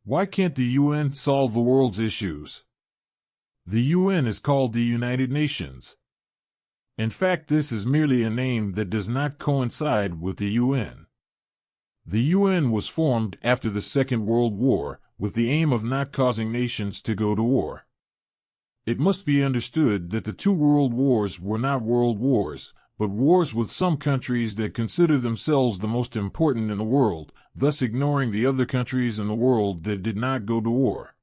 Why can't the UN solve the world's issues? The UN is called the United Nations. In fact, this is merely a name that does not coincide with the UN. The UN was formed after the Second World War, with the aim of not causing nations to go to war. It must be understood that the two world wars were not world wars, but wars with some countries that consider themselves the most important in the world, thus ignoring the other countries in the world that did not go to war.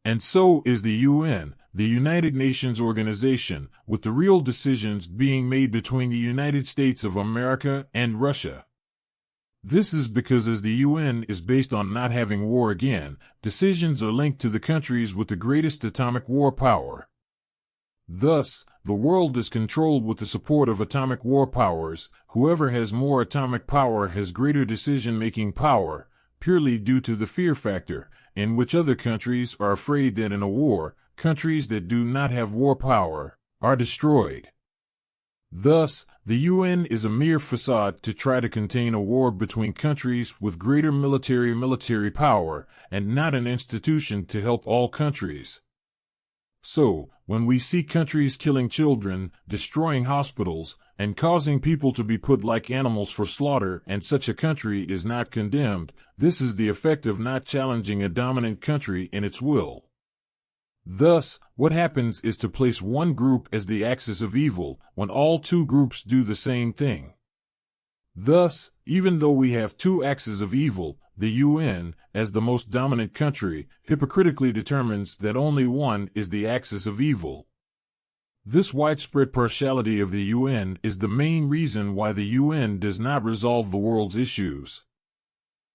And so is the UN, the United Nations organization, with the real decisions being made between the United States of America and Russia. This is because as the UN is based on not having war again, decisions are linked to the countries with the greatest atomic war power. Thus, the world is controlled with the support of atomic war powers. Whoever has more atomic power has greater decision-making power, purely due to the fear factor, in which other countries are afraid that in a war, countries that do not have war power are destroyed. Thus, the UN is a mere facade to try to contain a war between countries with greater military power, and not an institution to help all countries. So, when we see countries killing children, destroying hospitals, and causing people to be put like animals for slaughter, and such a country is not condemned, this is the effect of not challenging a dominant country in its will. Thus, what happens is to place one group as the axis of evil, when all two groups do the same thing. Thus, even though we have two axes of evil, the UN, as the most dominant country, hypocritically determines that only one is the axis of evil. This widespread partiality of the UN is the main reason why the UN does not resolve the world's issues.